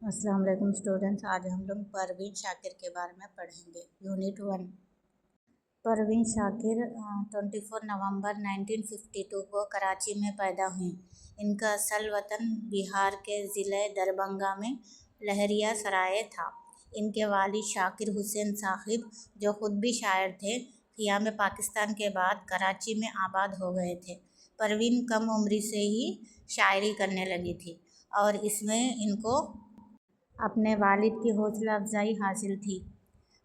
अस्सलाम वालेकुम स्टूडेंट्स। आज हम लोग परवीन शाकिर के बारे में पढ़ेंगे। यूनिट 1। परवीन शाकिर 24 नवंबर 1952 को कराची में पैदा हुई। इनका असल वतन बिहार के ज़िले दरभंगा में लहरिया सराय था। इनके वालिद शाकिर हुसैन साहिब, जो खुद भी शायर थे, क़ियाम पाकिस्तान के बाद कराची में आबाद हो गए थे। परवीन कम उम्र से ही शायरी करने लगी थी और इसमें इनको अपने वालिद की हौसला अफजाई हासिल थी।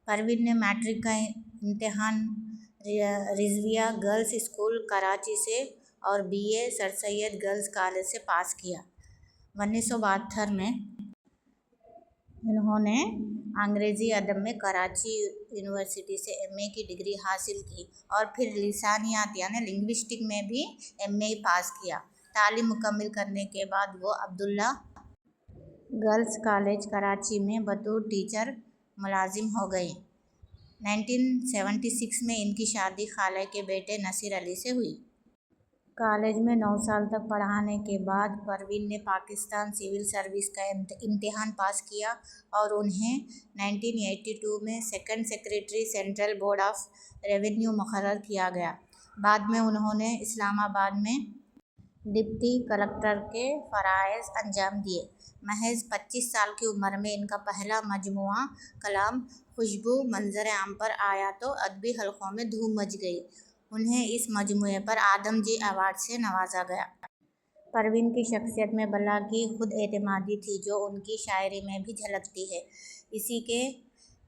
परवीन ने मैट्रिक का इम्तिहान रिजविया गर्ल्स स्कूल कराची से और BA sir Syed girls college से पास किया। 1972 में इन्होंने अंग्रेज़ी अदब में कराची यूनिवर्सिटी से एमए की डिग्री हासिल की और फिर लिसानियात यानी लिंग्विस्टिक में भी एमए पास किया। तालीम मुकम्मल करने के बाद वो अब्दुल्ला गर्ल्स कॉलेज कराची में बतौर टीचर मुलाजिम हो गई। 1976 में इनकी शादी खाला के बेटे नसीर अली से हुई। कॉलेज में 9 साल तक पढ़ाने के बाद परवीन ने पाकिस्तान सिविल सर्विस का इम्तिहान पास किया और उन्हें 1982 में second secretary central board of revenue मुकर्रर किया गया। बाद में उन्होंने इस्लामाबाद में डिप्टी कलेक्टर के फ़राइज़ अंजाम दिए। महज 25 साल की उम्र में इनका पहला मजमुआ कलाम खुशबू मंजर आम पर आया तो अदबी हलकों में धूम मच गई। उन्हें इस मजमुए पर आदमजी अवार्ड से नवाजा गया। परवीन की शख्सियत में बला की खुद एतमादी थी, जो उनकी शायरी में भी झलकती है। इसी के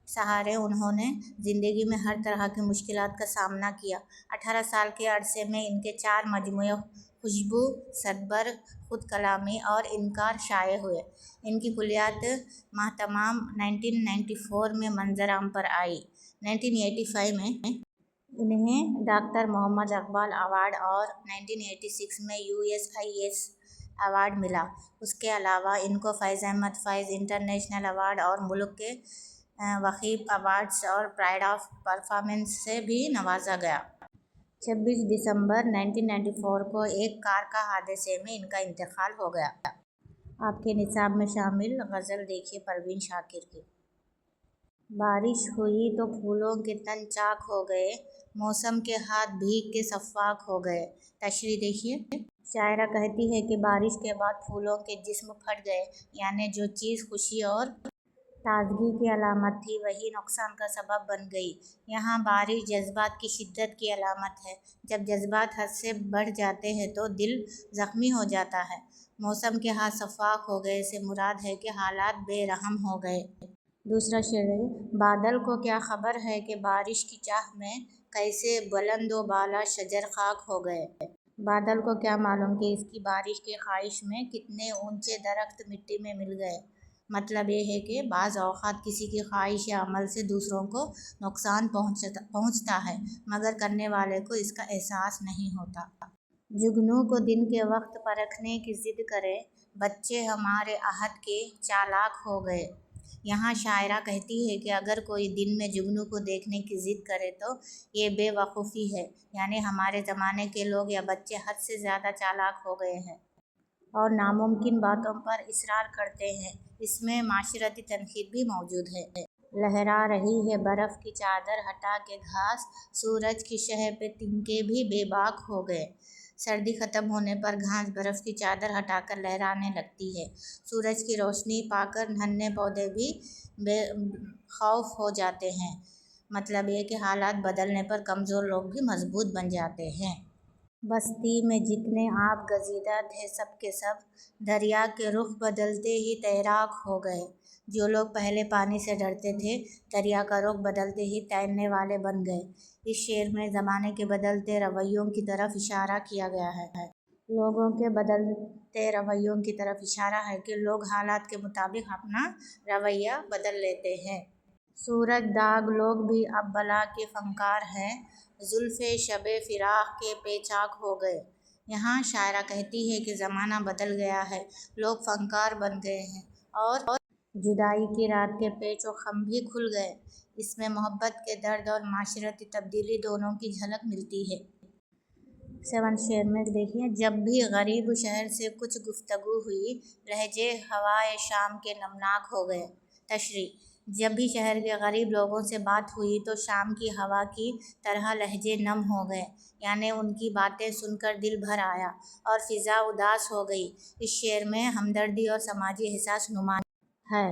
सहारे उन्होंने ज़िंदगी में हर तरह की मुश्किलात का सामना किया। 18 साल के अरसे में इनके 4 मजमुए खुशबू, सदबर, खुद कलामी और इनकार शाये हुए। इनकी कुलियात माहतमाम 1994 में मंजर आम पर आई। 1985 में इन्हें डॉक्टर मोहम्मद इकबाल अवार्ड और 1986 में USIS अवार्ड मिला। उसके अलावा इनको फ़ैज़ अहमद फ़ैज़ इंटरनेशनल अवार्ड और मुल्क के वक़ीफ़ अवार्ड्स और प्राइड ऑफ परफॉर्मेंस से भी नवाजा गया। 26 दिसंबर 1994 को एक कार का हादसे में इनका इंतकाल हो गया। आपके निसाब में शामिल गज़ल देखिए परवीन शाकिर की। बारिश हुई तो फूलों के तन चाक हो गए, मौसम के हाथ भीग के सफ़ाक हो गए। तशरीह देखिए। शायरा कहती है कि बारिश के बाद फूलों के जिस्म फट गए, यानी जो चीज़ खुशी और ताजगी की अलामत थी वही नुकसान का सबब बन गई। यहाँ बारिश जज्बात की शिद्दत की अलामत है। जब जज्बात हद से बढ़ जाते हैं तो दिल ज़ख्मी हो जाता है। मौसम के हाथ सफ़ाक हो गए से मुराद है कि हालात बेरहम हो गए। दूसरा शेर है, बादल को क्या खबर है कि बारिश की चाह में कैसे बुलंद व बाला शजर खाक हो गए। बादल को क्या मालूम कि इसकी बारिश की ख्वाहिश में कितने ऊंचे दरख्त मिट्टी में मिल गए। मतलब ये है कि बाज़ औक़ात किसी की ख्वाहिश या अमल से दूसरों को नुकसान पहुँचता है, मगर करने वाले को इसका एहसास नहीं होता। जुगनू को दिन के वक्त परखने की ज़िद करे, बच्चे हमारे अहद के चालाक हो गए। यहाँ शायरा कहती है कि अगर कोई दिन में जुगनू को देखने की ज़िद करे तो ये बेवकूफ़ी है, यानी हमारे ज़माने के लोग या बच्चे हद से ज़्यादा चालाक हो गए हैं और नामुमकिन बातों पर इसरार करते हैं। इसमें माशरती तनकीद भी मौजूद है। लहरा रही है बर्फ़ की चादर हटा के घास, सूरज की शह पे तिनके भी बेबाक हो गए। सर्दी ख़त्म होने पर घास बर्फ़ की चादर हटाकर लहराने लगती है। सूरज की रोशनी पाकर नन्हे पौधे भी बेखौफ हो जाते हैं। मतलब ये कि हालात बदलने पर कमज़ोर लोग भी मजबूत बन जाते हैं। बस्ती में जितने आप गजीदा थे सब के सब दरिया के रुख बदलते ही तैराक हो गए। जो लोग पहले पानी से डरते थे, दरिया का रुख बदलते ही तैरने वाले बन गए। इस शेर में ज़माने के बदलते रवैयों की तरफ इशारा किया गया है। लोगों के बदलते रवैयों की तरफ इशारा है कि लोग हालात के मुताबिक अपना रवैया बदल लेते हैं। सूरज दाग लोग भी अब बला के फनकार हैं, जुल्फ़े शबे फिराक के पेचाक हो गए। यहाँ शायरा कहती है कि ज़माना बदल गया है, लोग फनकार बन गए हैं और जुदाई की रात के पेच व खम भी खुल गए। इसमें मोहब्बत के दर्द और माशरती तब्दीली दोनों की झलक मिलती है। 7 शेर में देखिए, जब भी गरीब शहर से कुछ गुफ्तगू हुई, लहजे हवाए शाम के नमनाक हो गए। तशरीह, जब भी शहर के गरीब लोगों से बात हुई तो शाम की हवा की तरह लहजे नम हो गए, यानी उनकी बातें सुनकर दिल भर आया और फिज़ा उदास हो गई। इस शेर में हमदर्दी और समाजी एहसास नुमायां है।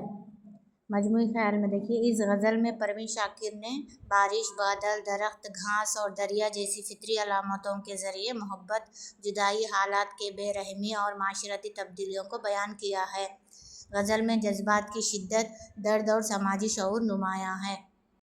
मजमूई ख्याल में देखिए, इस गज़ल में परवीन शाकिर ने बारिश, बादल, दरख्त, घास और दरिया जैसी फितरी अलामतों के ज़रिए मोहब्बत, जुदाई, हालात के बेरहमी और माशरती तब्दीलियों को बयान किया है। गज़ल में जज्बात की शिद्दत, दर्द और समाजी शऊर नुमायां है।